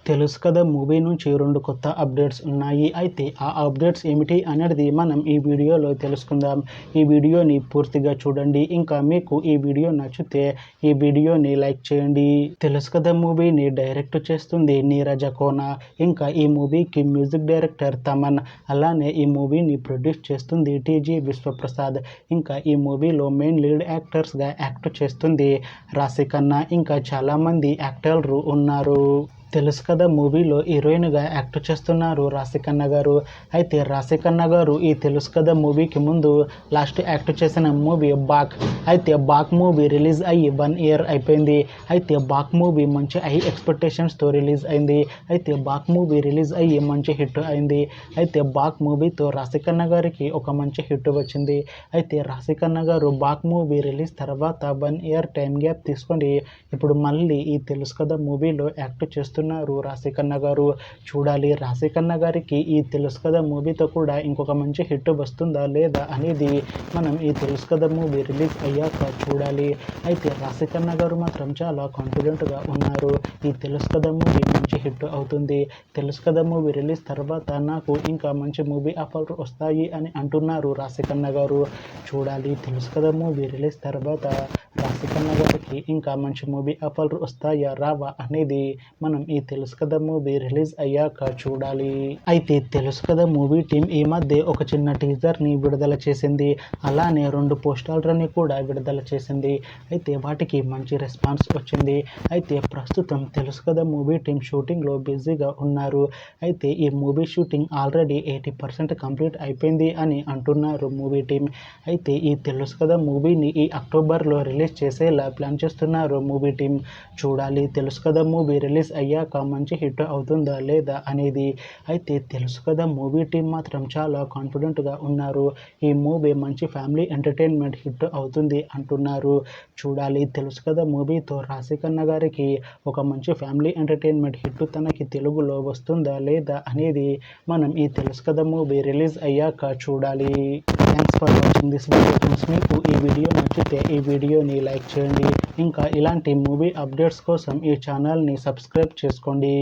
తెలుసు కదా మూవీ నుంచి 2 కొత్త అప్డేట్స్ ఉన్నాయి. అయితే ఆ అప్డేట్స్ ఏమిటి అనేది మనం ఈ వీడియోలో తెలుసుకుందాం. ఈ వీడియోని పూర్తిగా చూడండి. ఇంకా మీకు ఈ వీడియో నచ్చితే ఈ వీడియోని లైక్ చేయండి. తెలుసు కదా మూవీని డైరెక్ట్ చేస్తుంది నీరజ కోన. ఇంకా ఈ మూవీకి మ్యూజిక్ డైరెక్టర్ తమన్. అలానే ఈ మూవీని ప్రొడ్యూస్ చేస్తుంది టీజీ విశ్వప్రసాద్. ఇంకా ఈ మూవీలో మెయిన్ లీడ్ యాక్టర్స్గా యాక్ట్ చేస్తుంది రాశి ఖన్నా. ఇంకా చాలామంది యాక్టర్లు ఉన్నారు. తెలుసు కదా మూవీలో హీరోయిన్గా యాక్ట్ చేస్తున్నారు రాశి ఖన్నా గారు. అయితే రాశి ఖన్నా గారు ఈ తెలుసు కదా మూవీకి ముందు లాస్ట్ యాక్ట్ చేసిన మూవీ బాక్. అయితే బాక్ మూవీ రిలీజ్ అయ్యి 1 year అయిపోయింది. అయితే బాక్ మూవీ మంచి హై ఎక్స్పెక్టేషన్స్తో రిలీజ్ అయింది. అయితే బాక్ మూవీ రిలీజ్ అయ్యి మంచి హిట్ అయింది. అయితే బాక్ మూవీతో రాశి ఖన్నా గారికి ఒక మంచి హిట్ వచ్చింది. అయితే రాశి ఖన్నా గారు బాక్ మూవీ రిలీజ్ తర్వాత 1 year టైం గ్యాప్ తీసుకొని ఇప్పుడు మళ్ళీ ఈ తెలుసు కదా మూవీలో యాక్ట్ చేస్తున్నారు రాశి ఖన్నా గారు. చూడాలి రాశి ఖన్నా గారికి ఈ తెలుసు కదా మూవీతో కూడా ఇంకొక మంచి హిట్ వస్తుందా లేదా అనేది మనం ఈ తెలుసు కదా మూవీ రిలీజ్ అయ్యాక చూడాలి. అయితే రాశి ఖన్నా గారు మాత్రం చాలా కాన్ఫిడెంట్గా ఉన్నారు. ఈ తెలుసు కదా మూవీ మంచి హిట్ అవుతుంది. తెలుసు కదా మూవీ రిలీజ్ తర్వాత నాకు ఇంకా మంచి మూవీ ఆఫర్ వస్తాయి అని అంటున్నారు రాశి ఖన్నా గారు. చూడాలి తెలుసు కదా మూవీ రిలీజ్ తర్వాత రాశి ఖన్నా గారికి ఇంకా మంచి మూవీ ఆఫర్ వస్తాయా రావా అనేది మనం ఈ తెలుసు కదా మూవీ రిలీజ్ అయ్యాక చూడాలి. అయితే తెలుసు కదా మూవీ టీం ఈ మధ్య ఒక చిన్న టీజర్ని విడుదల చేసింది. అలానే 2 పోస్టర్లని కూడా విడుదల చేసింది. అయితే వాటికి మంచి రెస్పాన్స్ వచ్చింది. అయితే ప్రస్తుతం తెలుసు కదా మూవీ టీం షూటింగ్లో బిజీగా ఉన్నారు. అయితే ఈ మూవీ షూటింగ్ ఆల్రెడీ 80% కంప్లీట్ అయిపోయింది అని అంటున్నారు మూవీ టీం. అయితే ఈ తెలుసు కదా మూవీని ఈ అక్టోబర్లో రిలీజ్ చేసేలా ప్లాన్ చేస్తున్నారు మూవీ టీం. చూడాలి తెలుసు కదా మూవీ రిలీజ్ అయ్యాక మంచి హిట్ అవుతుందా లేదా అనేది. అయితే తెలుసు కదా మూవీ టీం మాత్రం చాలా కాన్ఫిడెంట్గా ఉన్నారు. ఈ మూవీ మంచి ఫ్యామిలీ ఎంటర్టైన్మెంట్ హిట్ అవుతుంది అంటున్నారు. చూడాలి తెలుసు కదా మూవీతో రాశి ఖన్నా గారికి ఒక మంచి ఫ్యామిలీ ఎంటర్టైన్మెంట్ హిట్ తనకి తెలుగులో వస్తుందా లేదా అనేది మనం ఈ తెలుసు కదా మూవీ రిలీజ్ అయ్యాక చూడాలి. Thanks for watching this video friends. మీకు ఈ వీడియో నచ్చితే ఈ వీడియోని లైక్ చేయండి. ఇంకా ఇలాంటి మూవీ అప్డేట్స్ కోసం ఈ ఛానల్ని సబ్స్క్రైబ్ చేసుకోండి.